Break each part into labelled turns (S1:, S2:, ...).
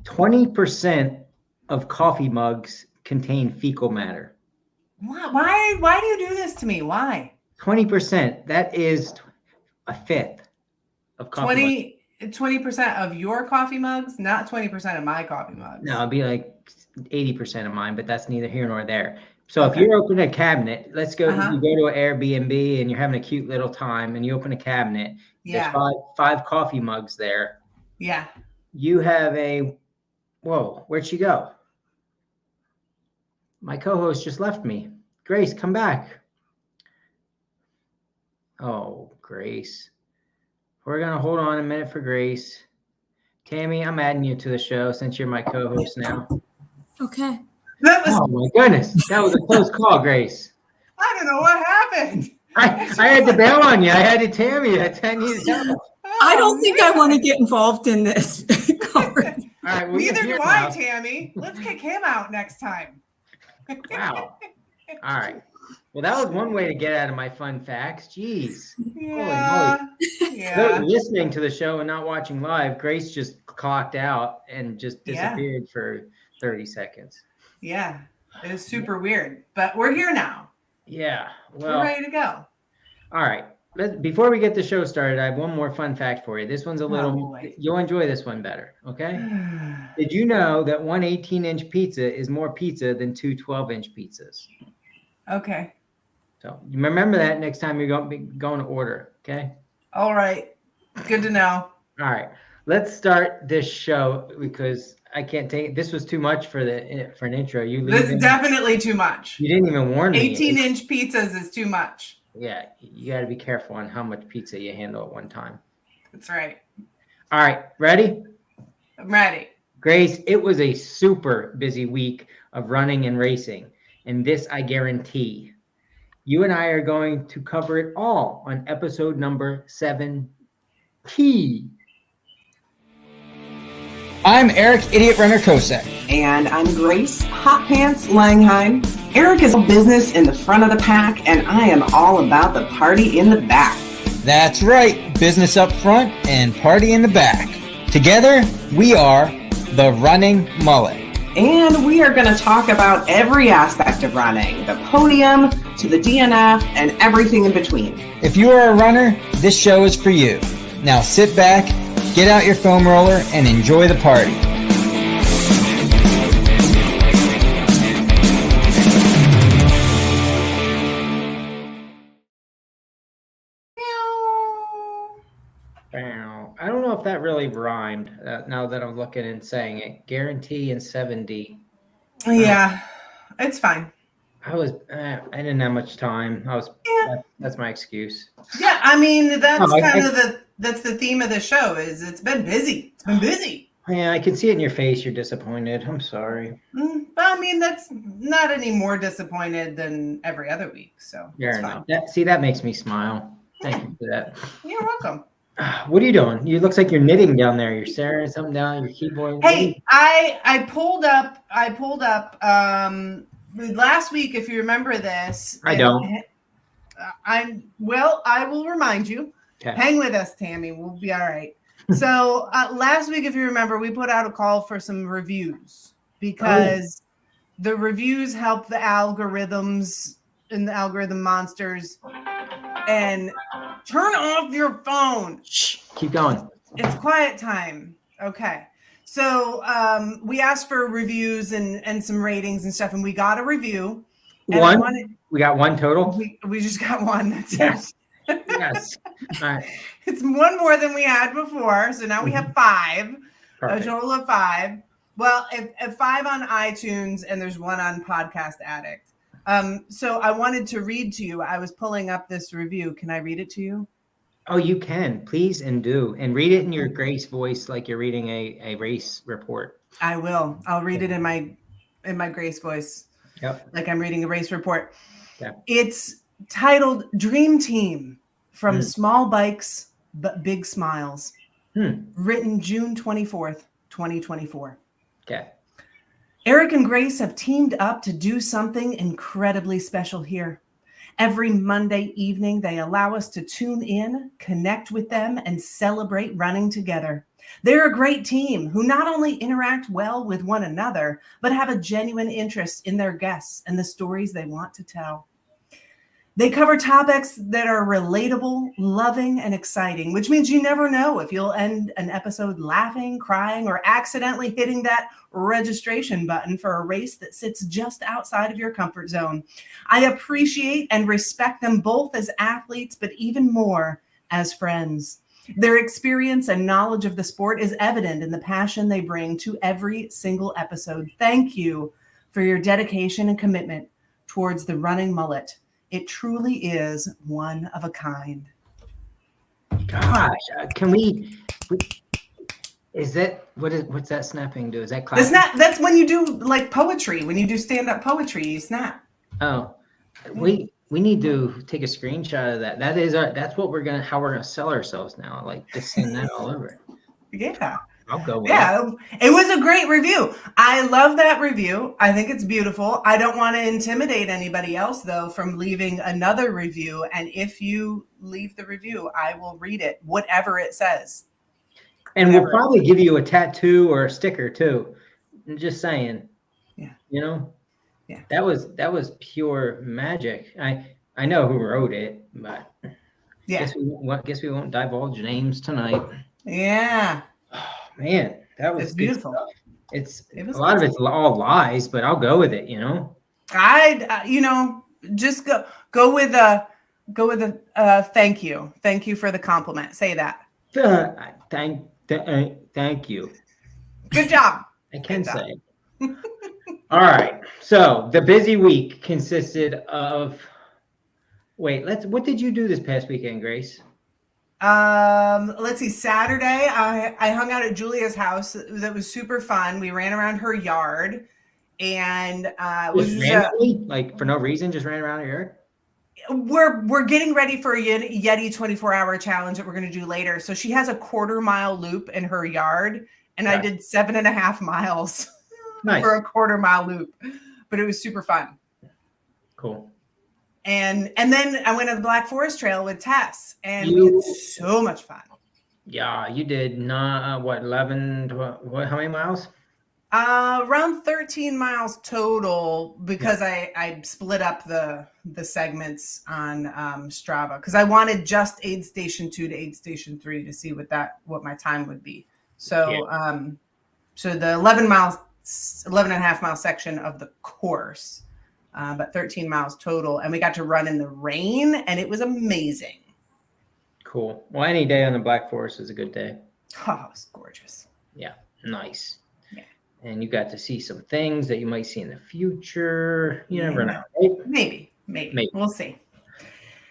S1: 20% of coffee mugs contain fecal matter.
S2: Why do you do this to me? Why?
S1: 20%. That is a fifth of coffee mugs.
S2: 20% of your coffee mugs, not 20% of my coffee mugs.
S1: No, it'd be like 80% of mine, but that's neither here nor there. So if you're opening a cabinet, let's go, you go to an Airbnb and you're having a cute little time and you open a cabinet, there's five coffee mugs there.
S2: Yeah.
S1: You have whoa, where'd she go? My co-host just left me. Grace, come back. Oh, Grace. We're going to hold on a minute for Grace. Tammy, I'm adding you to the show since you're my co-host now.
S3: Okay.
S1: Oh, my goodness. That was a close call, Grace.
S2: I don't know what happened.
S1: I had to bail on you. I had to Tammy. I needed help.
S3: I don't think I want to get involved in this.
S1: All right,
S2: neither do I, Tammy. Let's kick him out next time.
S1: Wow. All right. Well, that was one way to get out of my fun facts. Jeez.
S2: Yeah.
S1: Those listening to the show and not watching live, Grace just clocked out and just disappeared for 30 seconds.
S2: Yeah. It was super weird. But we're here now.
S1: Yeah. Well,
S2: we're ready to go.
S1: All right. Before we get the show started, I have one more fun fact for you. This one's a little, you'll enjoy this one better, okay? Did you know that one 18-inch pizza is more pizza than two 12-inch pizzas?
S2: Okay.
S1: So you remember that next time you're going to order, okay?
S2: All right. Good to know.
S1: All right. Let's start this show because I can't take it. This was too much for an intro.
S2: This is definitely too much.
S1: You didn't even warn me.
S2: 18-inch pizzas is too much.
S1: Yeah, you got to be careful on how much pizza you handle at one time.
S2: That's right.
S1: All right, ready?
S2: I'm ready.
S1: Grace, it was a super busy week of running and racing, and this I guarantee. You and I are going to cover it all on episode number 7. I'm Eric, Idiot Runner Kosek.
S4: And I'm Grace, Hot Pants Langheim. Eric is business in the front of the pack, and I am all about the party in the back.
S1: That's right, business up front and party in the back. Together, we are the Running Mullet.
S4: And we are going to talk about every aspect of running, the podium to the DNF and everything in between.
S1: If you are a runner, this show is for you. Now sit back, get out your foam roller, and enjoy the party. I don't know if that really rhymed now that I'm looking and saying it. Guarantee and 7D.
S2: Yeah, it's fine.
S1: I didn't have much time. That's my excuse.
S2: Yeah, I mean, that's the theme of the show is it's been busy. It's been busy.
S1: Yeah, I can see it in your face. You're disappointed. I'm sorry.
S2: But I mean, that's not any more disappointed than every other week. So
S1: fair enough. That makes me smile. Thank you for that.
S2: You're welcome.
S1: What are you doing? You looks like you're knitting down there. You're staring at something down your keyboard.
S2: Hey, I pulled up last week, if you remember this.
S1: I don't.
S2: I will remind you. Okay. Hang with us, Tammy. We'll be all right. So last week, if you remember, we put out a call for some reviews because the reviews help the algorithms and the algorithm monsters. And turn off your phone.
S1: Shh, keep going.
S2: It's quiet time. Okay. So we asked for reviews and some ratings and stuff, and we got a review.
S1: One? We got one total?
S2: We just got one. That's
S1: it. Yes. All right.
S2: It's one more than we had before. So now we have 5.
S1: Perfect.
S2: A total of 5. Well, if 5 on iTunes and there's 1 on Podcast Addict. So I wanted to read to you. I was pulling up this review. Can I read it to you?
S1: Oh, you can. Please and do. And read it in your Grace voice like you're reading a race report.
S2: I will. I'll read it in my Grace voice.
S1: Yep.
S2: Like I'm reading a race report.
S1: Yeah.
S2: It's titled Dream Team from Small Bikes But Big Smiles. Written June 24th, 2024.
S1: Okay.
S2: Eric and Grace have teamed up to do something incredibly special here. Every Monday evening, they allow us to tune in, connect with them, and celebrate running together. They're a great team who not only interact well with one another, but have a genuine interest in their guests and the stories they want to tell. They cover topics that are relatable, loving, and exciting, which means you never know if you'll end an episode laughing, crying, or accidentally hitting that registration button for a race that sits just outside of your comfort zone. I appreciate and respect them both as athletes, but even more as friends. Their experience and knowledge of the sport is evident in the passion they bring to every single episode. Thank you for your dedication and commitment towards the running mullet. It truly is one of a kind.
S1: Gosh, can we is that what's that snapping do? Is that clapping?
S2: That's when you do like poetry. When you do stand-up poetry, you snap.
S1: Oh, we need to take a screenshot of that. That's what how we're gonna sell ourselves now. Like just send that all over.
S2: Yeah.
S1: I'll go with
S2: it was a great review. I love that review. I think it's beautiful. I don't want to intimidate anybody else, though, from leaving another review. And if you leave the review, I will read it, whatever it says.
S1: And we'll probably give you a tattoo or a sticker, too. I'm just saying.
S2: Yeah.
S1: You know?
S2: Yeah.
S1: That was pure magic. I know who wrote it, but
S2: yeah.
S1: Guess we won't divulge names tonight.
S2: Yeah.
S1: Man, that was
S2: beautiful.
S1: Stuff. It was a lot of it's all lies, but I'll go with it. You know,
S2: just go with a thank you. Thank you for the compliment. Say that.
S1: Thank you.
S2: Good job.
S1: I can say. All right. So the busy week consisted of. What did you do this past weekend, Grace?
S2: Let's see. Saturday, I hung out at Julia's house. That was super fun. We ran around her yard, and
S1: randomly, for no reason, just ran around her yard.
S2: We're getting ready for a Yeti 24-hour challenge that we're going to do later. So she has a 1/4-mile loop in her yard, and I did 7.5 miles for a 1/4-mile loop, but it was super fun.
S1: Cool.
S2: And then I went to the Black Forest Trail with Tess, and we had so much fun.
S1: Yeah, you did 11, 12, how many miles?
S2: Around 13 miles total, because I split up the segments on Strava, because I wanted just aid station 2 to aid station 3 to see what my time would be. So so the 11.5 mile section of the course. But 13 miles total. And we got to run in the rain, and it was amazing.
S1: Cool. Well, any day on the Black Forest is a good day.
S2: Oh, it's gorgeous.
S1: Yeah, nice.
S2: Yeah.
S1: And you got to see some things that you might see in the future. You never know. Right?
S2: Maybe. We'll see.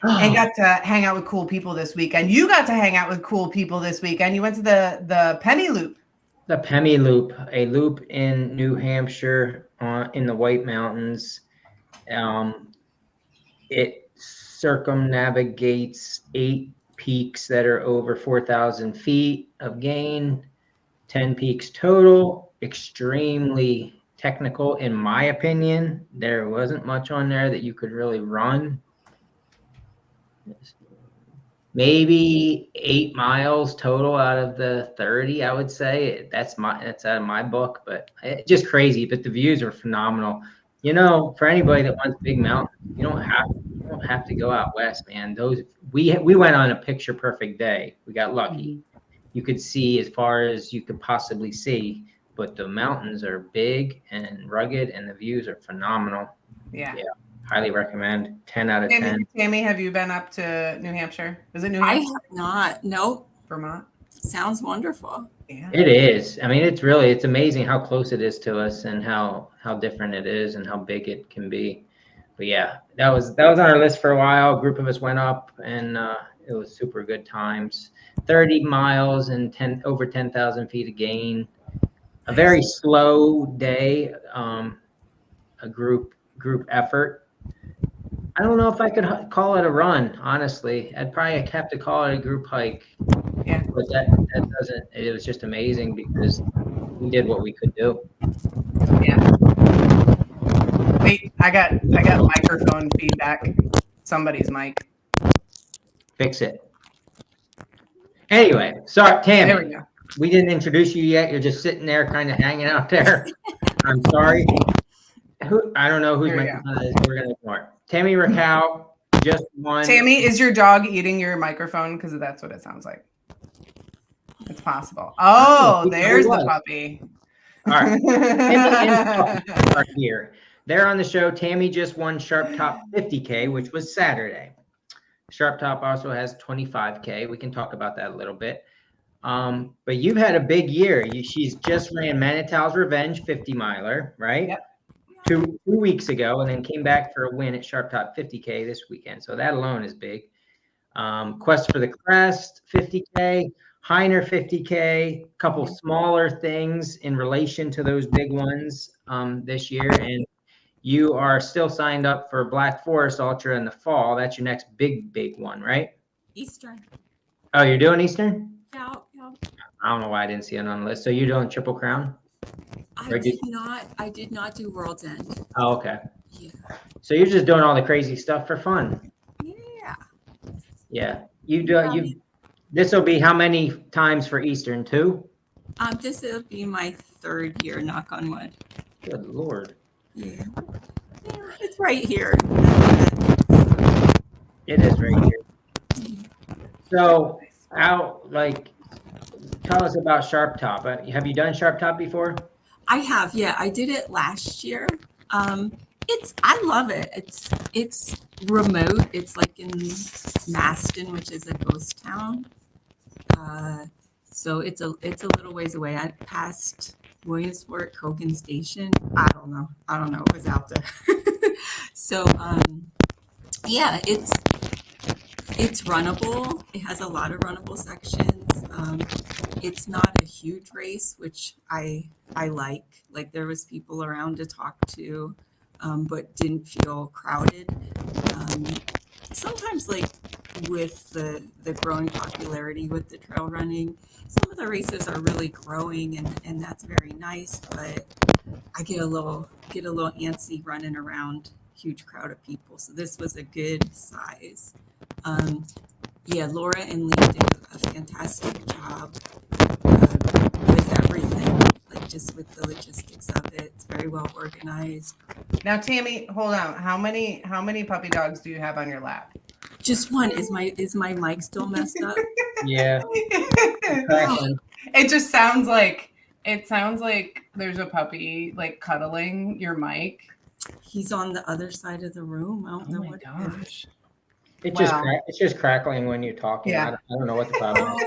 S2: And got to hang out with cool people this weekend. You got to hang out with cool people this weekend. You went to the Pemi Loop.
S1: The Pemi Loop, a loop in New Hampshire in the White Mountains. It circumnavigates 8 peaks that are over 4,000 feet of gain, 10 peaks total. Extremely technical, in my opinion. There wasn't much on there that you could really run. Maybe 8 miles total out of the 30, I would say. That's out of my book, but it's just crazy. But the views are phenomenal. You know, for anybody that wants big mountains, you don't have to go out west, man. We went on a picture perfect day. We got lucky. You could see as far as you could possibly see, but the mountains are big and rugged, and the views are phenomenal.
S2: Yeah.
S1: Highly recommend. 10 out of 10.
S2: Tammy, have you been up to New Hampshire? Is it New Hampshire?
S3: I have not. Nope.
S2: Vermont.
S3: Sounds wonderful.
S2: Yeah.
S1: It is. I mean, it's amazing how close it is to us, and how different it is, and how big it can be. But yeah, that was on our list for a while. A group of us went up, and it was super good times. 30 miles and over 10,000 feet of gain. A very slow day. A group effort. I don't know if I could call it a run, honestly. I'd probably have to call it a group hike.
S2: Yeah.
S1: But that doesn't, it was just amazing because we did what we could do.
S2: Yeah. Wait, I got microphone feedback. Somebody's mic.
S1: Fix it. Anyway, sorry, Tammy.
S2: There we go.
S1: we didn't introduce you yet. You're just sitting there kind of hanging out there. I'm sorry. I don't know whose microphone that is. We're going to ignore it. Tammy Rakow just won.
S2: Tammy, is your dog eating your microphone? Because that's what it sounds like. It's possible. Oh, there's the puppy.
S1: All right. Tammy and Puppy are here. They're on the show. Tammy just won Sharptop 50K, which was Saturday. Sharptop also has 25K. We can talk about that a little bit. But you've had a big year. She's just ran Manitow's Revenge 50 miler, right?
S2: Yep.
S1: 2 weeks ago, and then came back for a win at Sharptop 50K this weekend. So that alone is big. Quest for the Crest 50K, Heiner 50K, a couple smaller things in relation to those big ones this year. And you are still signed up for Black Forest Ultra in the fall. That's your next big one, right?
S3: Eastern.
S1: Oh, you're doing Eastern?
S3: Yeah.
S1: I don't know why I didn't see it on the list. So you're doing Triple Crown?
S3: I did not do World's End.
S1: Oh, okay.
S3: Yeah.
S1: So you're just doing all the crazy stuff for fun.
S3: Yeah.
S1: Yeah. This will be how many times for Eastern? 2?
S3: This will be my 3rd year, knock on wood.
S1: Good Lord.
S3: Yeah. It's right here.
S1: It is right here. So tell us about Sharptop. Have you done Sharptop before?
S3: I have, yeah. I did it last year. I love it. It's remote. It's like in Maston, which is a ghost town. So it's a little ways away. I passed Williamsport, Kogan Station. I don't know. It was out there. So yeah, it's runnable. It has a lot of runnable sections. It's not a huge race, which I like. Like there was people around to talk to, but didn't feel crowded. Sometimes like with the growing popularity with the trail running, some of the races are really growing and that's very nice, but I get a little antsy running around huge crowd of people. So this was a good size. Yeah, Laura and Lee did a fantastic job with everything, like just with the logistics of it. It's very well organized.
S2: Now, Tammy, hold on. How many puppy dogs do you have on your lap?
S3: Just one. Is my mic still messed up?
S1: Yeah.
S2: It just sounds like there's a puppy like cuddling your mic.
S3: He's on the other side of the room. I don't know what
S2: gosh.
S1: It's just crackling when you're talking.
S2: Yeah.
S1: I don't know what the problem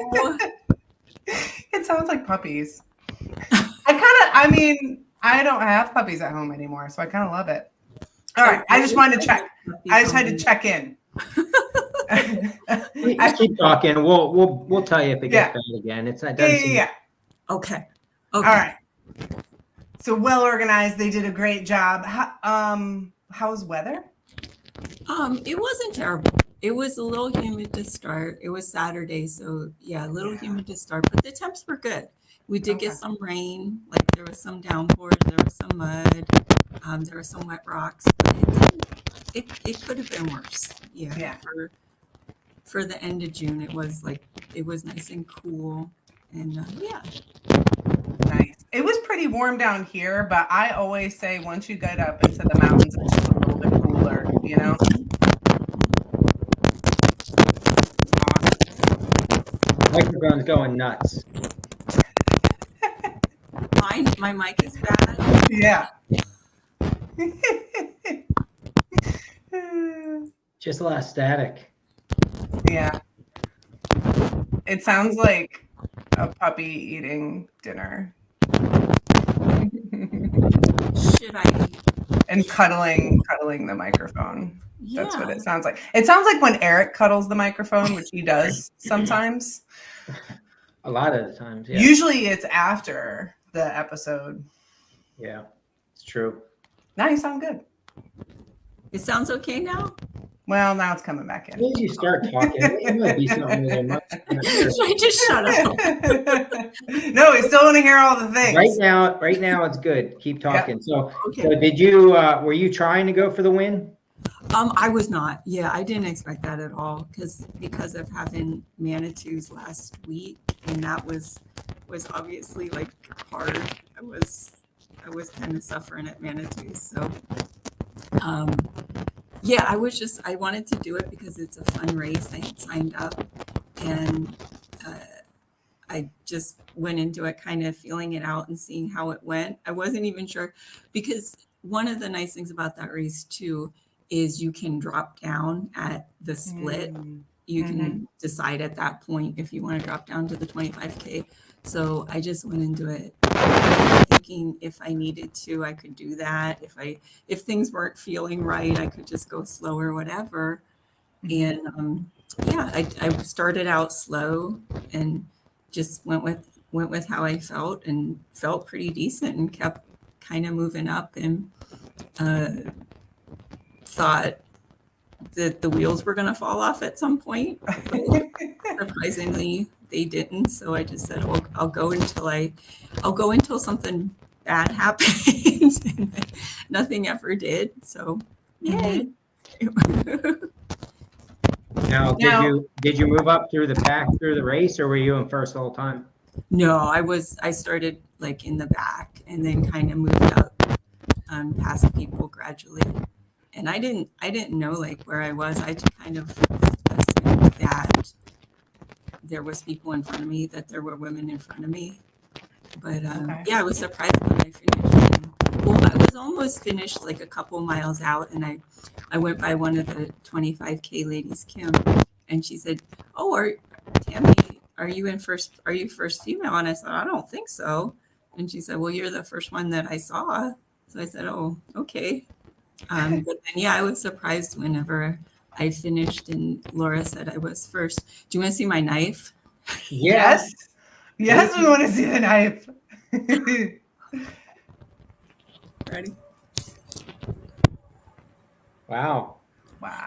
S1: is.
S2: It sounds like puppies. I don't have puppies at home anymore, so I kind of love it. All right, I just wanted to check. I just had to check in.
S1: Just keep talking. We'll tell you if it gets bad again. It's not.
S2: Yeah.
S3: Okay.
S2: All right. So well organized. They did a great job. How's weather?
S3: It wasn't terrible. It was a little humid to start. It was Saturday, so yeah, a little humid to start, but the temps were good. We did get some rain, like there was some downpours, there was some mud, there were some wet rocks, but it could have been worse. Yeah. For the end of June, it was nice and cool, and yeah.
S2: Nice. It was pretty warm down here, but I always say once you get up into the mountains, it's just a little bit cooler, you know?
S1: Awesome. Microphone's going nuts.
S3: My mic is bad.
S2: Yeah.
S1: Just a lot of static.
S2: Yeah. It sounds like a puppy eating dinner.
S3: Should I?
S2: And cuddling the microphone.
S3: Yeah.
S2: That's what it sounds like. It sounds like when Eric cuddles the microphone, which he does sometimes.
S1: A lot of the times, yeah.
S2: Usually it's after the episode.
S1: Yeah, it's true.
S2: Now you sound good.
S3: It sounds okay now?
S2: Well, now it's coming back in.
S1: As soon as you start talking, it might be something really much.
S3: Should I just shut up?
S2: No, we still want to hear all the things.
S1: Right now it's good. Keep talking.
S2: Yep.
S1: So did you were you trying to go for the win?
S3: I was not. Yeah, I didn't expect that at all because of having Manitous last week, and that was obviously like hard. I was kind of suffering at Manitous, so yeah, I wanted to do it because it's a fun race. I had signed up, and I just went into it kind of feeling it out and seeing how it went. I wasn't even sure, because one of the nice things about that race too is you can drop down at the split. You can decide at that point if you want to drop down to the 25K. So I just went into it thinking if I needed to, I could do that. If things weren't feeling right, I could just go slow or whatever. And yeah, I started out slow and just went with how I felt, and felt pretty decent, and kept kind of moving up, and thought that the wheels were going to fall off at some point. Surprisingly, they didn't. So I just said, well, I'll go until something bad happens. And nothing ever did. So yay.
S1: Now, did you move up through the pack through the race, or were you in first the whole time?
S3: No, I started like in the back and then kind of moved up past people gradually. And I didn't know like where I was. I just kind of assumed that there was people in front of me, that there were women in front of me. But yeah, I was surprised when I finished. Well, I was almost finished like a couple miles out, and I went by one of the 25K ladies, Kim, and she said, "Oh, Tammy, are you first female?" And I said, "I don't think so." And she said, "Well, you're the first one that I saw." So I said, "Oh, okay." But then, yeah, I was surprised whenever I finished and Laura said I was first. Do you want to see my knife?
S2: Yes. Yes, we want to see the knife.
S3: Ready?
S1: Wow.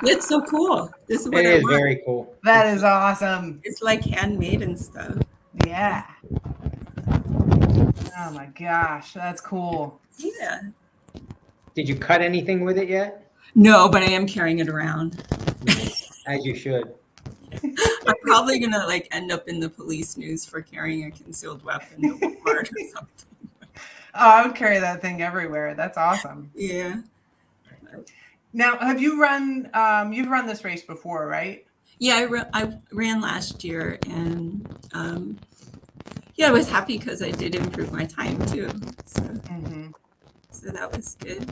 S3: It's so cool. This is what
S1: It
S3: I
S1: is
S3: want.
S1: very cool.
S2: That is awesome.
S3: It's like handmade and stuff.
S2: Yeah. Oh my gosh, that's cool.
S3: Yeah.
S1: Did you cut anything with it yet?
S3: No, but I am carrying it around.
S1: As you should.
S3: I'm probably gonna like end up in the police news for carrying a concealed weapon to Walmart or something.
S2: Oh, I would carry that thing everywhere. That's awesome.
S3: Yeah.
S2: Now, have you run? You've run this race before, right?
S3: Yeah, I ran last year, and yeah, I was happy because I did improve my time too. So that was good.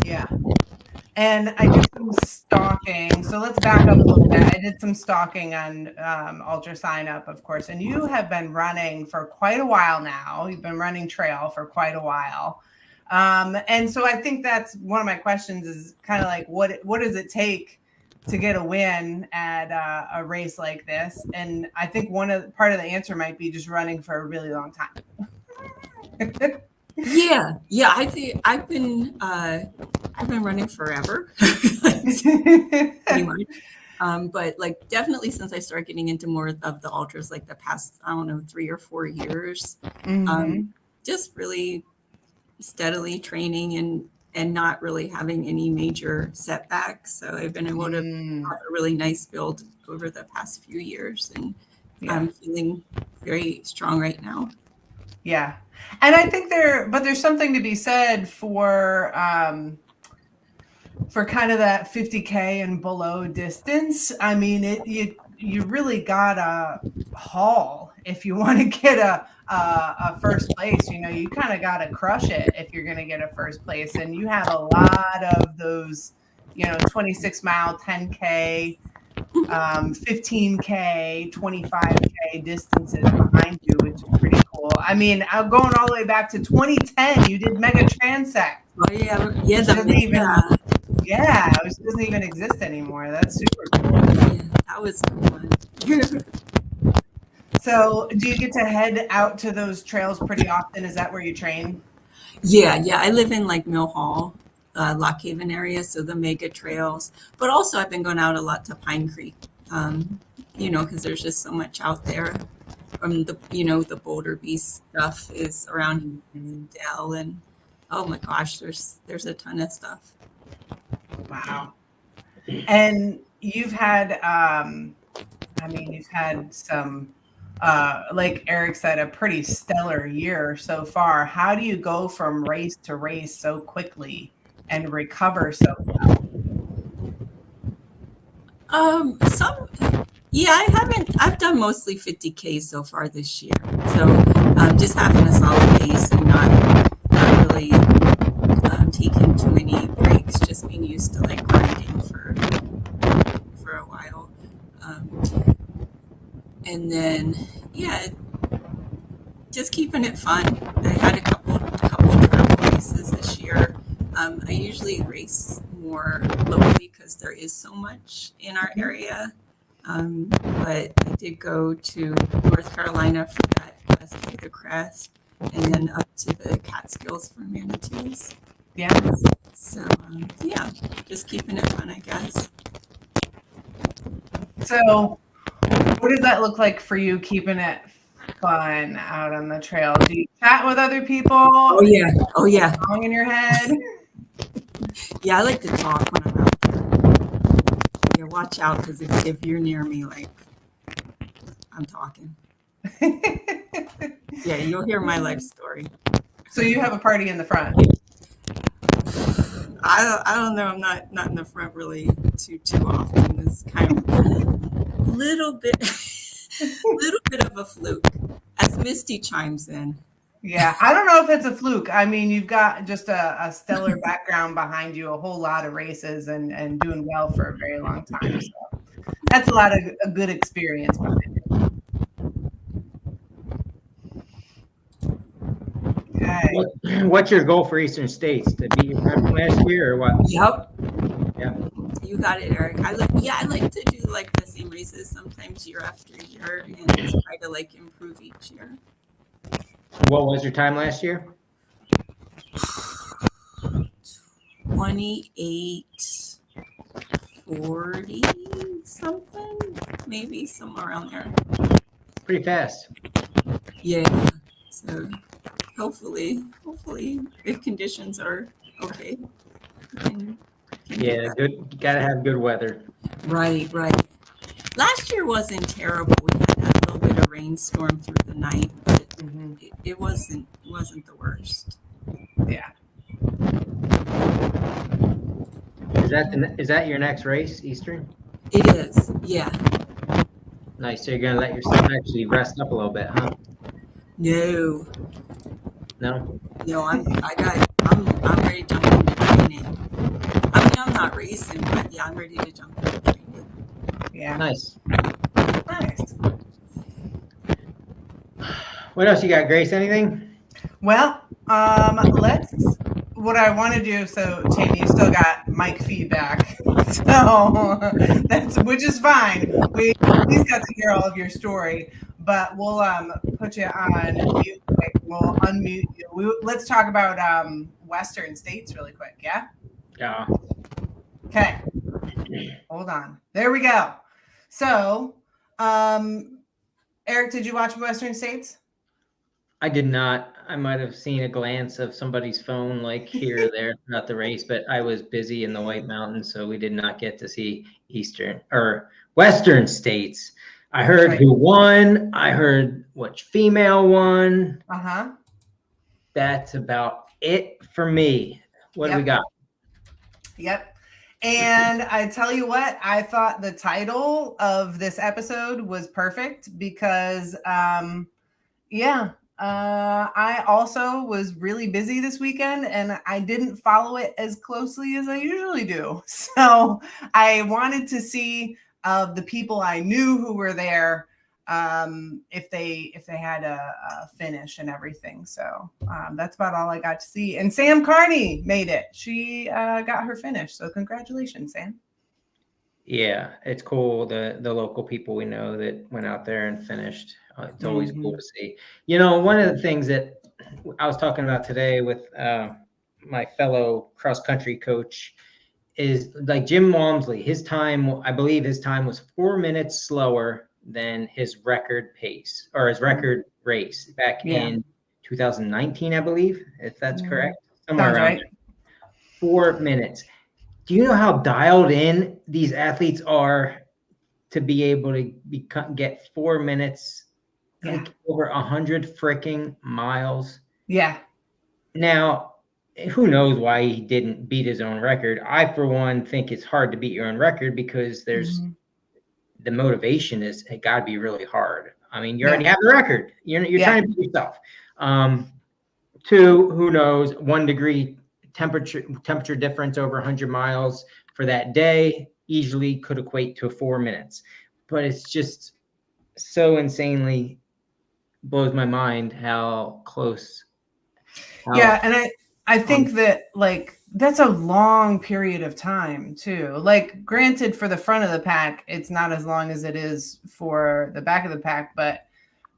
S2: Yeah. And I did some stalking. So let's back up a little bit. I did some stalking on Ultra Sign Up, of course. And you have been running for quite a while now. You've been running trail for quite a while. And so I think that's one of my questions is kind of like, what does it take to get a win at a race like this? And I think part of the answer might be just running for a really long time.
S3: Yeah. I think I've been running forever, pretty much. But like definitely since I started getting into more of the ultras, like the past, I don't know, 3 or 4 years, just really steadily training and not really having any major setbacks. So I've been able to have a really nice build over the past few years, and I'm feeling very strong right now.
S2: Yeah. And I think there's something to be said for kind of that 50K and below distance. I mean, you really gotta haul if you want to get a first place. You know, you kind of gotta crush it if you're gonna get a first place. And you have a lot of those, 26-mile, 10K, 15K, 25K distances behind you, which is pretty cool. I mean, I'm going all the way back to 2010. You did Mega Transect.
S3: Oh yeah,
S2: It doesn't even exist anymore. That's super cool.
S3: Yeah, that was fun.
S2: So, do you get to head out to those trails pretty often? Is that where you train?
S3: Yeah. I live in like Mill Hall, Lock Haven area, so the mega trails. But also, I've been going out a lot to Pine Creek, because there's just so much out there. The Boulder Beast stuff is around Dell, and oh my gosh, there's a ton of stuff.
S2: Wow. And you've had, you've had some, like Eric said, a pretty stellar year so far. How do you go from race to race so quickly and recover so well?
S3: I've done mostly 50K so far this year. So just having a solid base and not really taking too many breaks, just being used to like grinding for a while. And then, just keeping it fun. I had a couple travel races this year. I usually race more locally because there is so much in our area. But I did go to North Carolina for that Quest for the Crest, and then up to the Catskills for manatees.
S2: Yeah.
S3: So just keeping it fun, I guess.
S2: So what does that look like for you, keeping it fun out on the trail? Do you chat with other people?
S3: Oh yeah.
S2: Song in your head?
S3: Yeah, I like to talk when I'm out there. Yeah, watch out, because if you're near me, like, I'm talking. Yeah, you'll hear my life story.
S2: So you have a party in the front?
S3: I don't know. I'm not in the front really too often. It's kind of a little bit of a fluke as Misty chimes in.
S2: Yeah, I don't know if it's a fluke. I mean, you've got just a stellar background behind you, a whole lot of races, and doing well for a very long time. So that's a good experience behind it. Okay.
S1: What's your goal for Eastern States? To beat your friend from last year, or what?
S3: Yep.
S1: Yeah.
S3: You got it, Eric. I like to do like the same races sometimes year after year, and just try to like improve each year.
S1: What was your time last year?
S3: 28:40 something, maybe somewhere around there.
S1: Pretty fast.
S3: Yeah. So hopefully, if conditions are okay.
S1: Yeah, good. You gotta have good weather.
S3: Right. Last year wasn't terrible. We had that little bit of rainstorm through the night, but it wasn't the worst.
S2: Yeah.
S1: Is that your next race, Eastern?
S3: It is. Yeah.
S1: Nice. So you're gonna let yourself actually rest up a little bit, huh?
S3: No.
S1: No.
S3: I'm ready to jump into training. I mean, I'm not racing, but yeah, I'm ready to jump into training.
S2: Yeah.
S1: Nice. What else you got, Grace? Anything?
S2: Well, what I want to do. So, Tammy, you still got mic feedback, so which is fine. We got to hear all of your story, but we'll put you on mute. We'll unmute you. Let's talk about Western States really quick. Yeah.
S1: Yeah.
S2: Okay. Hold on. There we go. So, Eric, did you watch Western States?
S1: I did not. I might have seen a glance of somebody's phone like here or there throughout the race, but I was busy in the White Mountains, so we did not get to see Western States. I heard who won. I heard which female won. That's about it for me. What do we got?
S2: Yep. And I tell you what, I thought the title of this episode was perfect because, I also was really busy this weekend and I didn't follow it as closely as I usually do. So I wanted to see the people I knew who were there, if they had a finish and everything. So that's about all I got to see. And Sam Carney made it. She got her finish. So congratulations, Sam.
S1: Yeah, it's cool. The local people we know that went out there and finished. It's always cool to see. You know, one of the things that I was talking about today with my fellow cross country coach is like Jim Walmsley. His time, I believe his time was 4 minutes slower than his record pace or his record race back in 2019, I believe, if that's correct. Somewhere around
S2: right.
S1: 4 minutes. Do you know how dialed in these athletes are to be able to get 4 minutes, like over 100 freaking miles?
S2: Yeah.
S1: Now, who knows why he didn't beat his own record? I, for one, think it's hard to beat your own record because there's the motivation is it got to be really hard. I mean, you already have the record. You're trying to beat yourself. 2, who knows? 1 degree temperature difference over 100 miles for that day easily could equate to 4 minutes. But it's just so insanely blows my mind how close.
S2: Yeah, and I think that like that's a long period of time too. Like granted for the front of the pack, it's not as long as it is for the back of the pack, but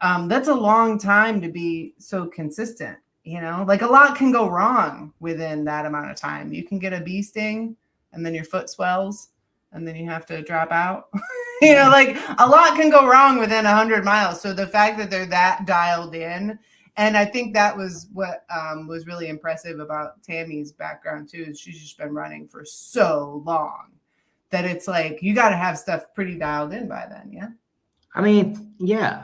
S2: that's a long time to be so consistent, you know? Like a lot can go wrong within that amount of time. You can get a bee sting and then your foot swells and then you have to drop out. You know, like a lot can go wrong within 100 miles. So the fact that they're that dialed in, and I think that was what was really impressive about Tammy's background too. Is she's just been running for so long that it's like you got to have stuff pretty dialed in by then. Yeah.
S1: I mean, yeah,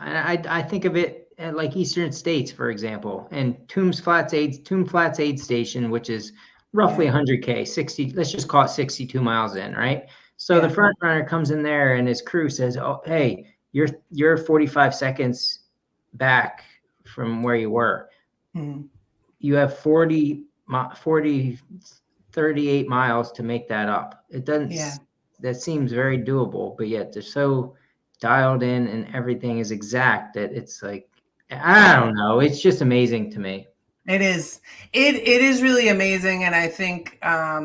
S1: I think of it like Eastern States, for example, and Tomb Flats Aid Station, which is roughly 100K, 60. Let's just call it 62 miles in, right? So the front runner comes in there, and his crew says, "Oh, hey, you're 45 seconds back from where you were. You have 38 miles to make that up." It doesn't. That seems very doable, but yet they're so dialed in and everything is exact that it's like, I don't know. It's just amazing to me.
S2: It is. It is really amazing. And I think, I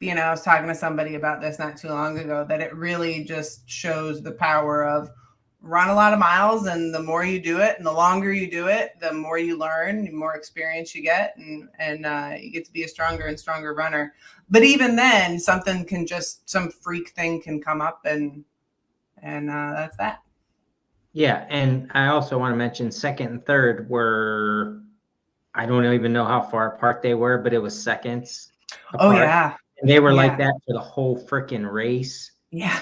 S2: was talking to somebody about this not too long ago, that it really just shows the power of run a lot of miles. And the more you do it and the longer you do it, the more you learn, the more experience you get, and you get to be a stronger and stronger runner. But even then, some freak thing can come up and that's that.
S1: Yeah. And I also want to mention second and third were, I don't even know how far apart they were, but it was seconds apart.
S2: Oh, yeah.
S1: And they were like that for the whole freaking race.
S2: Yeah.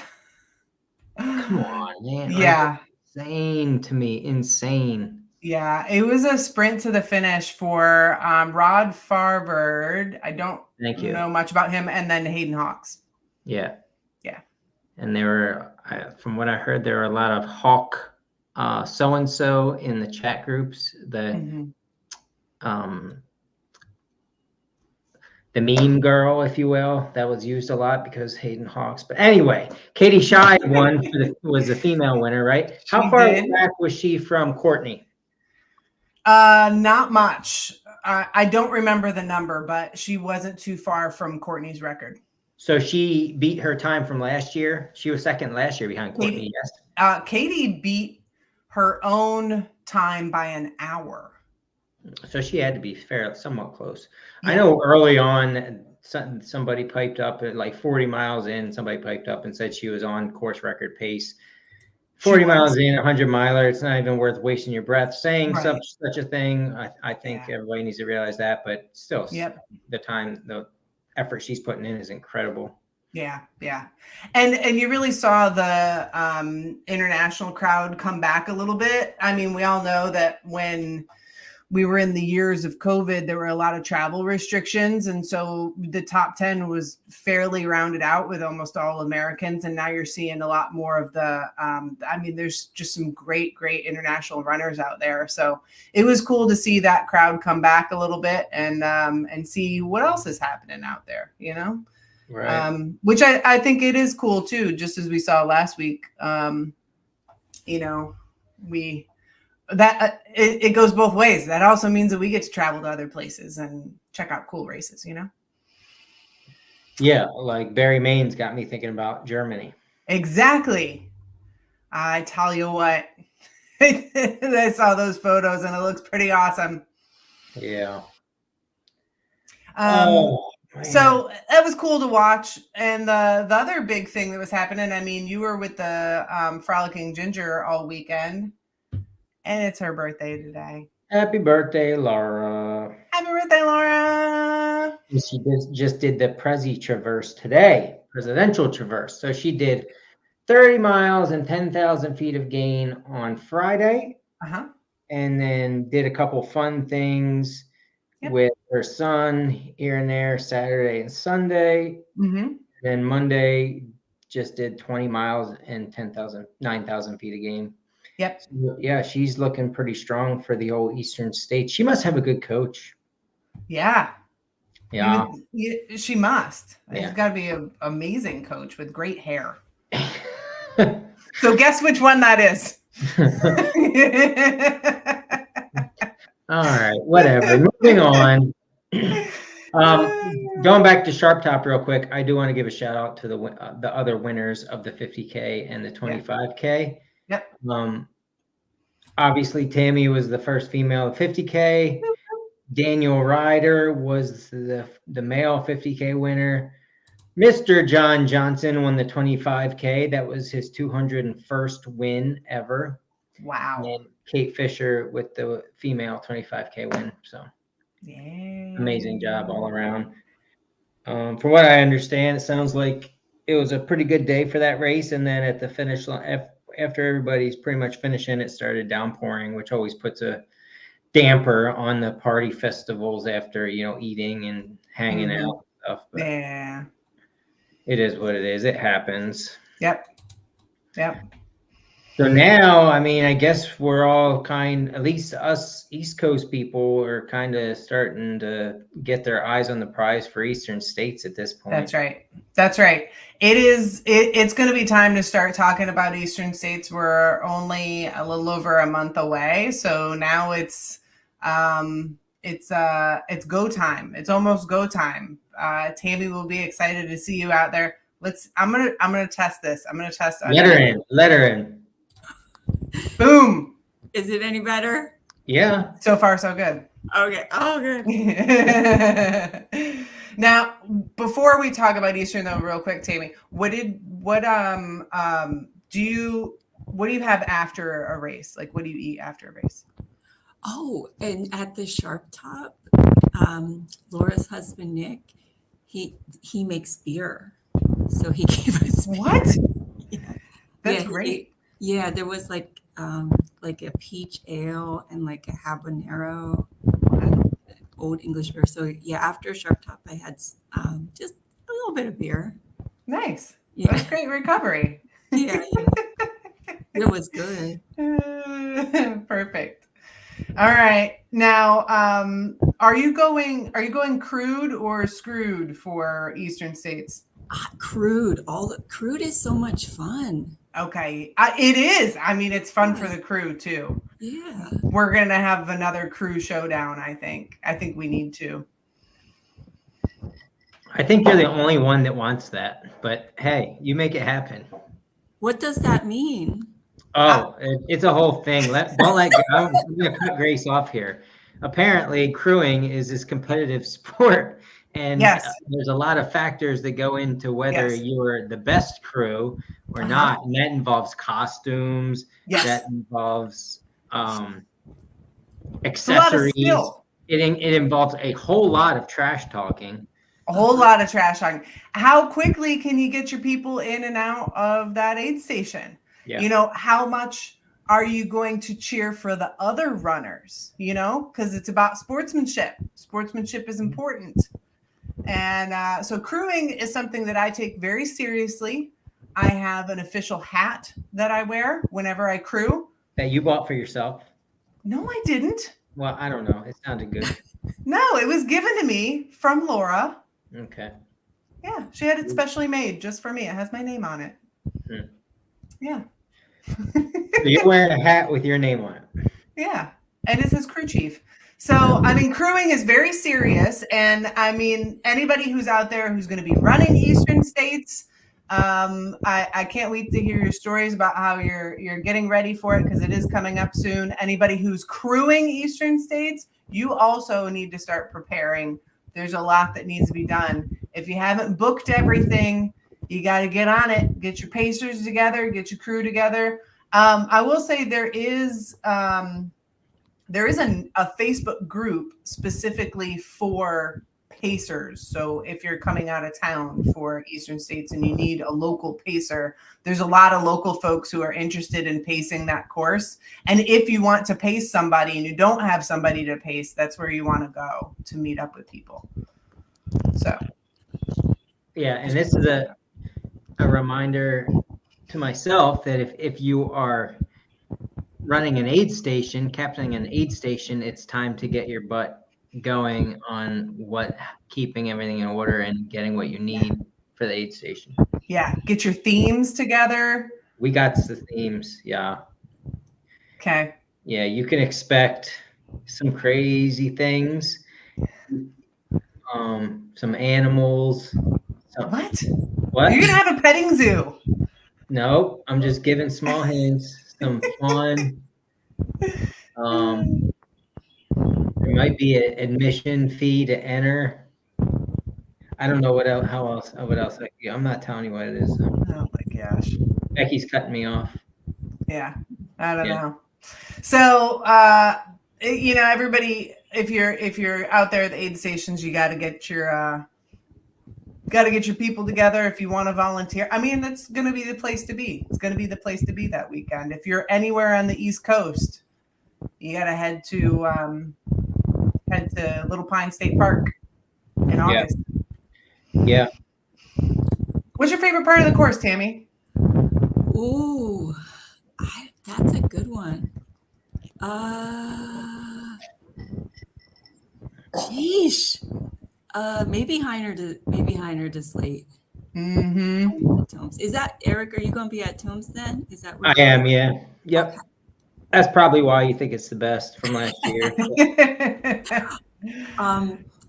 S1: Come on, man.
S2: Yeah.
S1: Insane to me. Insane.
S2: Yeah. It was a sprint to the finish for Rod Farvard. I don't know much about him. And then Hayden Hawks.
S1: Yeah.
S2: Yeah.
S1: And there were, from what I heard, there were a lot of Hawk so-and-so in the chat groups that the meme girl, if you will, that was used a lot because Hayden Hawks. But anyway, Katie Shy was the female winner, right? How far back was she from Courtney?
S2: Not much. I don't remember the number, but she wasn't too far from Courtney's record.
S1: So she beat her time from last year. She was second last year behind Courtney.
S2: Yes. Katie beat her own time by an hour.
S1: So she had to be somewhat close. Yeah. I know early on, somebody piped up at like 40 miles in. Somebody piped up and said she was on course record pace. 40 miles in, 100 miler. It's not even worth wasting your breath saying such a thing. I think everybody needs to realize that. But still, the effort she's putting in is incredible.
S2: Yeah. And you really saw the international crowd come back a little bit. I mean, we all know that when we were in the years of COVID, there were a lot of travel restrictions. And so the top 10 was fairly rounded out with almost all Americans. And now you're seeing a lot more of there's just some great international runners out there. So it was cool to see that crowd come back a little bit and see what else is happening out there, you know?
S1: Right.
S2: Which I think it is cool too, just as we saw last week. It goes both ways. That also means that we get to travel to other places and check out cool races, you know?
S1: Yeah, like Barry Main's got me thinking about Germany.
S2: Exactly. I tell you what, I saw those photos and it looks pretty awesome.
S1: Yeah.
S2: So that was cool to watch. And the other big thing that was happening, I mean, you were with the Frolicking Ginger all weekend. And it's her birthday today.
S1: Happy birthday, Laura.
S2: Happy birthday, Laura.
S1: She just did the Prezi Traverse today, Presidential Traverse. So she did 30 miles and 10,000 feet of gain on Friday. And then did a couple fun things with her son here and there, Saturday and Sunday. Then Monday just did 20 miles and 9,000 feet of gain. So, yeah, she's looking pretty strong for the old Eastern States. She must have a good coach.
S2: Yeah. She must.
S1: Yeah.
S2: She's got to be an amazing coach with great hair. So guess which one that is.
S1: All right, whatever. Moving on. Going back to Sharptop real quick, I do want to give a shout out to the other winners of the 50K and the 25K. Obviously, Tammy was the first female 50K. Daniel Ryder was the male 50K winner. Mr. John Johnson won the 25K. That was his 201st win ever.
S2: Wow.
S1: And Kate Fisher with the female 25K win. So amazing job all around. From what I understand, it sounds like it was a pretty good day for that race. And then at the finish line, after everybody's pretty much finishing, it started downpouring, which always puts a damper on the party festivals after, eating and hanging out and stuff. But it is what it is. It happens.
S2: Yep.
S1: So now, I guess we're all at least us East Coast people are kind of starting to get their eyes on the prize for Eastern States at this point.
S2: That's right. It's going to be time to start talking about Eastern States. We're only a little over a month away. So now it's go time. It's almost go time. Tammy will be excited to see you out there. I'm gonna test this. I'm gonna test.
S1: Let her in.
S2: Boom.
S3: Is it any better?
S1: Yeah.
S2: So far, so good.
S3: Okay. Oh, good.
S2: Now, before we talk about Eastern, though, real quick, Tammy, what do you have after a race? Like, what do you eat after a race?
S3: Oh, and at the Sharptop, Laura's husband Nick, he makes beer, so he gave us beer.
S2: What? That's great.
S3: There was like a peach ale and like a habanero, old English beer. So after Sharptop, I had just a little bit of beer.
S2: Nice. Yeah. That's great recovery.
S3: Yeah. It was good.
S2: Perfect. All right. Now, are you going crude or screwed for Eastern States?
S3: Crude. Crude is so much fun.
S2: Okay. It is. It's fun for the crew too.
S3: Yeah.
S2: We're going to have another crew showdown, I think. I think we need to.
S1: I think you're the only one that wants that, but hey, you make it happen.
S3: What does that mean?
S1: Oh, it's a whole thing. Don't let go. I'm going to cut Grace off here. Apparently, crewing is this competitive sport, and there's a lot of factors that go into whether you're the best crew or not, and that involves costumes. That involves accessories. It involves a whole lot of trash talking.
S2: A whole lot of trash talking. How quickly can you get your people in and out of that aid station? Yeah. How much are you going to cheer for the other runners? Because it's about sportsmanship. Sportsmanship is important. And so crewing is something that I take very seriously. I have an official hat that I wear whenever I crew.
S1: That you bought for yourself?
S2: No, I didn't.
S1: Well, I don't know. It sounded good.
S2: No, it was given to me from Laura.
S1: Okay.
S2: Yeah, she had it specially made just for me. It has my name on it. Yeah.
S1: So you're wearing a hat with your name on it.
S2: Yeah, and it says crew chief. So, crewing is very serious. And anybody who's out there who's going to be running Eastern States, I can't wait to hear your stories about how you're getting ready for it, because it is coming up soon. Anybody who's crewing Eastern States, you also need to start preparing. There's a lot that needs to be done. If you haven't booked everything, you got to get on it. Get your pacers together. Get your crew together. I will say there is a Facebook group specifically for pacers. So if you're coming out of town for Eastern States and you need a local pacer, there's a lot of local folks who are interested in pacing that course. And if you want to pace somebody and you don't have somebody to pace, that's where you want to go to meet up with people. So
S1: yeah, and this is a reminder to myself that if you are running an aid station, captaining an aid station, it's time to get your butt going on keeping everything in order and getting what you need for the aid station.
S2: Yeah, get your themes together.
S1: We got the themes, yeah.
S2: Okay.
S1: Yeah, you can expect some crazy things, some animals.
S2: What?
S1: What?
S2: You're gonna have a petting zoo?
S1: No, I'm just giving small hints. Some fun. There might be an admission fee to enter. I don't know what else. What else? I'm not telling you what it is.
S2: Oh my gosh.
S1: Becky's cutting me off.
S2: Yeah, I don't know. So, everybody, if you're out there at the aid stations, you got to get your people together. If you want to volunteer, I mean, that's going to be the place to be. It's going to be the place to be that weekend. If you're anywhere on the East Coast, you got to head to Little Pine State Park in August.
S1: Yeah.
S2: What's your favorite part of the course, Tammy?
S3: Ooh, that's a good one. Sheesh. Maybe Heiner to Slate.
S2: Mm-hmm.
S3: Is that Eric? Are you going to be at Toombs then? Is that?
S1: I am. Yeah. Yep. Okay. That's probably why you think it's the best from last year.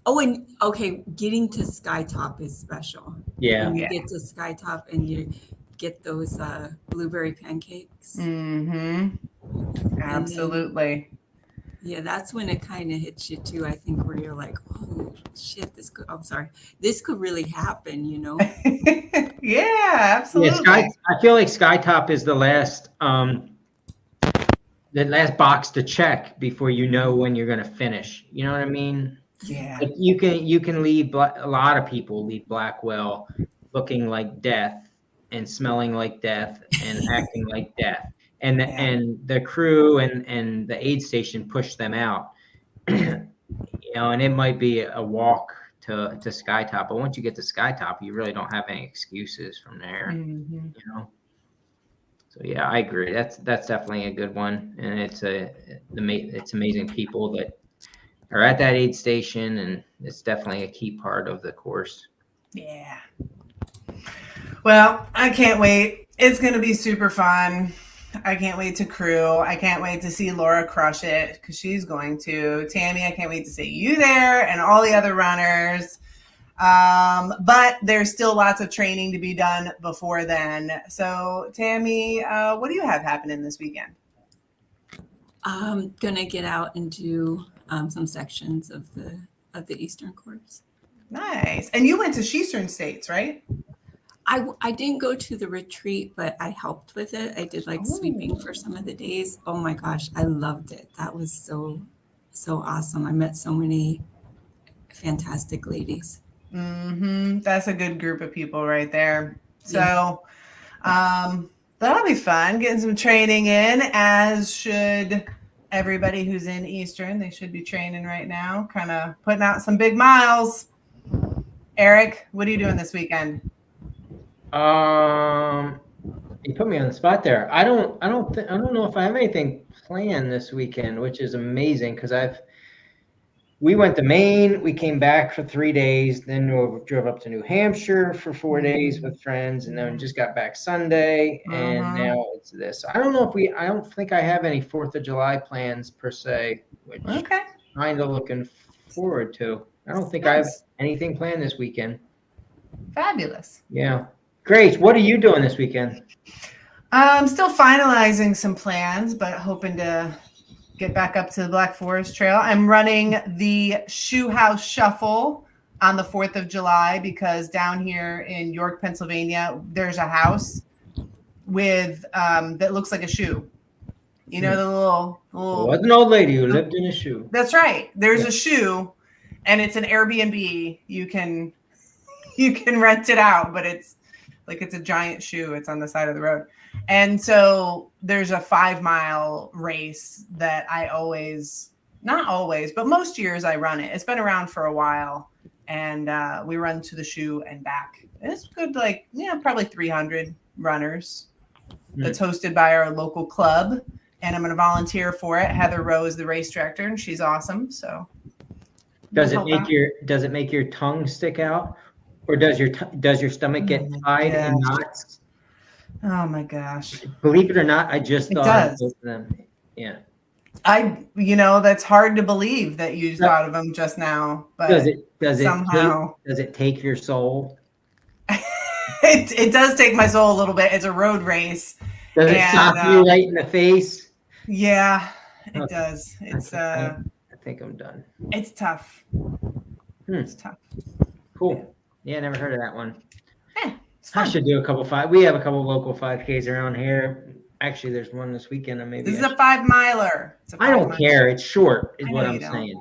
S3: Oh, and okay, getting to Skytop is special.
S1: Yeah.
S3: When you get to Skytop and you get those blueberry pancakes.
S2: Mm-hmm. Absolutely.
S3: Yeah, that's when it kind of hits you too. I think where you're like, oh shit, this could really happen, you know?
S2: Yeah, absolutely.
S1: Yeah, I feel like Skytop is the last box to check before you know when you're going to finish. You know what I mean?
S2: Yeah.
S1: Like you can leave. A lot of people leave Blackwell looking like death and smelling like death and acting like death. And the crew and the aid station push them out. And it might be a walk to Skytop, but once you get to Skytop, you really don't have any excuses from there.
S2: Mm-hmm.
S1: So yeah, I agree. That's definitely a good one, and it's amazing people that are at that aid station, and it's definitely a key part of the course.
S2: Yeah. Well, I can't wait. It's going to be super fun. I can't wait to crew. I can't wait to see Laura crush it because she's going to. Tammy, I can't wait to see you there and all the other runners. But there's still lots of training to be done before then. So, Tammy, what do you have happening this weekend?
S3: I'm gonna get out and do some sections of the Eastern course.
S2: Nice. And you went to Eastern States, right?
S3: I didn't go to the retreat, but I helped with it. I did sweeping for some of the days. Oh my gosh, I loved it. That was so awesome. I met so many fantastic ladies.
S2: Mm-hmm. That's a good group of people right there. So that'll be fun, getting some training in, as should everybody who's in Eastern. They should be training right now, kind of putting out some big miles. Eric, what are you doing this weekend?
S1: You put me on the spot there. I don't know if I have anything planned this weekend, which is amazing because we went to Maine, we came back for 3 days, then we drove up to New Hampshire for 4 days with friends, and then just got back Sunday, and now it's this. I don't think I have any 4th of July plans per se, which I'm kind of looking forward to. I don't think I have anything planned this weekend.
S2: Fabulous.
S1: Yeah. Great. What are you doing this weekend?
S2: I'm still finalizing some plans, but hoping to get back up to the Black Forest Trail. I'm running the Shoe House Shuffle on the 4th of July because down here in York, Pennsylvania, there's a house with that looks like a shoe. You know, the little.
S1: It was an old lady who lived in a shoe.
S2: That's right. There's a shoe, and it's an Airbnb. You can rent it out, but it's a giant shoe. It's on the side of the road. And so there's a 5-mile race that I not always, but most years I run it. It's been around for a while, and we run to the shoe and back. It's good, probably 300 runners. That's hosted by our local club, and I'm going to volunteer for it. Heather Rowe is the race director, and she's awesome. So,
S1: does it make your tongue stick out, or does your stomach get tied in knots?
S2: Oh my gosh!
S1: Believe it or not, I just thought of them. Yeah.
S2: That's hard to believe that you thought of them just now. But does it take your soul? It does take my soul a little bit. It's a road race.
S1: Does it stop you right in the face?
S2: Yeah, it does. It's
S1: I think I'm done.
S2: It's tough. It's tough.
S1: Cool. Yeah, never heard of that one. I should do a couple we have a couple local 5Ks around here. Actually, there's one this weekend. This
S2: is a 5-miler.
S1: I don't care. It's short, is what I'm saying.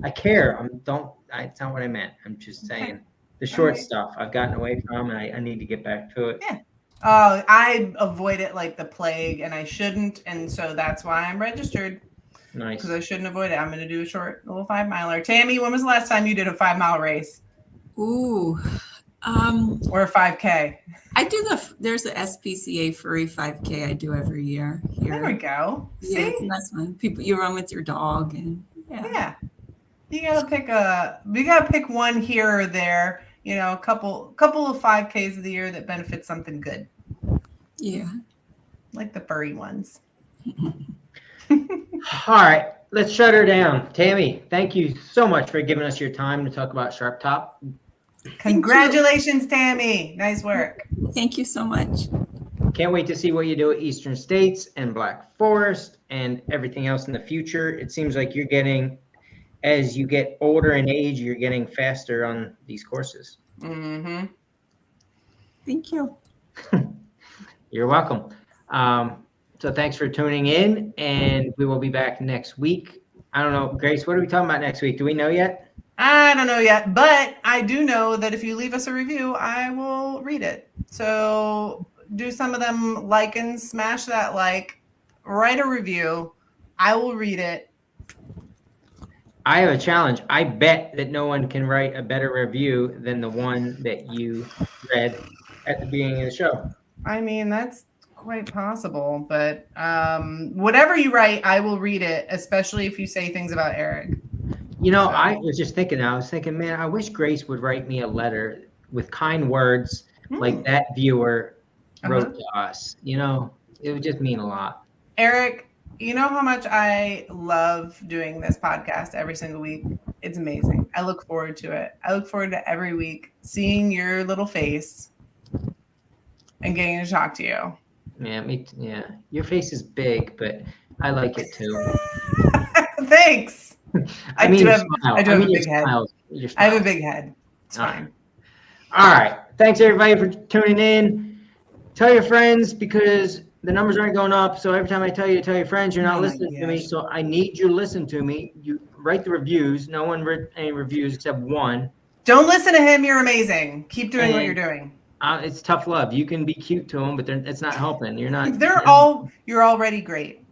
S1: I care. It's not what I meant. I'm just saying the short stuff I've gotten away from, and I need to get back to it.
S2: Yeah. I avoid it like the plague, and I shouldn't, and so that's why I'm registered.
S1: Nice.
S2: Because I shouldn't avoid it. I'm going to do a short little 5-miler. Tammy, when was the last time you did a 5-mile race?
S3: Ooh.
S2: Or a 5K?
S3: I do there's the SPCA Furry 5K I do every year here.
S2: There we go.
S3: Yeah, it's a nice one. You run with your dog, and
S2: yeah. You gotta pick one here or there. A couple of 5Ks of the year that benefit something good.
S3: Yeah.
S2: Like the furry ones.
S1: All right, let's shut her down. Tammy, thank you so much for giving us your time to talk about Sharptop.
S2: Congratulations, Tammy. Nice work.
S3: Thank you so much.
S1: Can't wait to see what you do at Eastern States and Black Forest and everything else in the future. It seems like as you get older in age, you're getting faster on these courses.
S2: Mm-hmm.
S3: Thank you.
S1: You're welcome. So thanks for tuning in, and we will be back next week. I don't know, Grace, what are we talking about next week? Do we know yet?
S2: I don't know yet, but I do know that if you leave us a review, I will read it. So do some of them and smash that write a review. I will read it.
S1: I have a challenge. I bet that no one can write a better review than the one that you read at the beginning of the show.
S2: I mean, that's quite possible, but whatever you write, I will read it, especially if you say things about Eric.
S1: I was just thinking, man, I wish Grace would write me a letter with kind words like that viewer wrote to us. It would just mean a lot.
S2: Eric, you know how much I love doing this podcast every single week? It's amazing. I look forward to it. I look forward to every week seeing your little face and getting to talk to you.
S1: Yeah, your face is big, but I like it too.
S2: Thanks. I do have a big head. I have a big head. It's fine.
S1: All right. Thanks everybody for tuning in. Tell your friends, because the numbers aren't going up. So every time I tell you to tell your friends, you're not listening to me. So I need you to listen to me. You write the reviews. No one read any reviews except one.
S2: Don't listen to him. You're amazing. Keep doing what you're doing.
S1: It's tough love. You can be cute to them, but it's not helping. You're not.
S2: You're already great.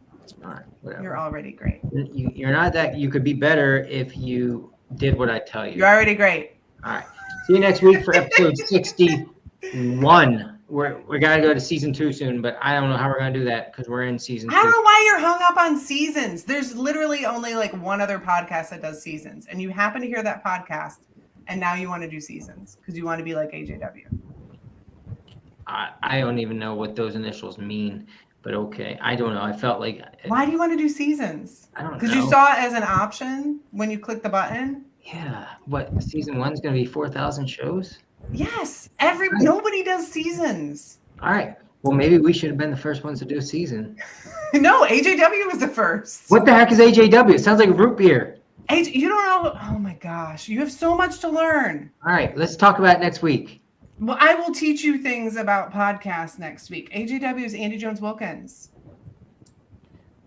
S1: All right, whatever.
S2: You're already great.
S1: You're not that. You could be better if you did what I tell you.
S2: You're already great.
S1: All right. See you next week for episode 61. We gotta go to season 2 soon, but I don't know how we're gonna do that because we're in season 2.
S2: I don't know why you're hung up on seasons. There's literally only one other podcast that does seasons, and you happen to hear that podcast, and now you want to do seasons because you want to be like AJW.
S1: I don't even know what those initials mean. But okay, I don't know. I felt like.
S2: Why do you want to do seasons?
S1: I don't know.
S2: Because you saw it as an option when you click the button.
S1: Yeah. What, season 1 is going to be 4,000 shows?
S2: Yes. Nobody does seasons.
S1: All right. Well, maybe we should have been the first ones to do a season.
S2: No, AJW was the first.
S1: What the heck is AJW? It sounds like root beer.
S2: You don't know. Oh my gosh, you have so much to learn.
S1: All right, let's talk about it next week.
S2: Well, I will teach you things about podcasts next week. AJW is Andy Jones Wilkins.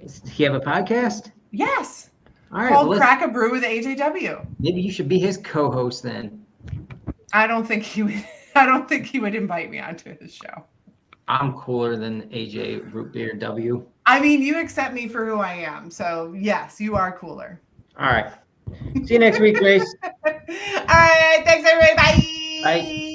S1: Does he have a podcast?
S2: Yes.
S1: All right.
S2: Called Crack a Brew with AJW.
S1: Maybe you should be his co-host then.
S2: I don't think he would. I don't think he would invite me onto his show.
S1: I'm cooler than AJ Root Beer W.
S2: I mean, you accept me for who I am. So yes, you are cooler.
S1: All right. See you next week, Grace.
S2: All right. Thanks, everybody. Bye.
S1: Bye.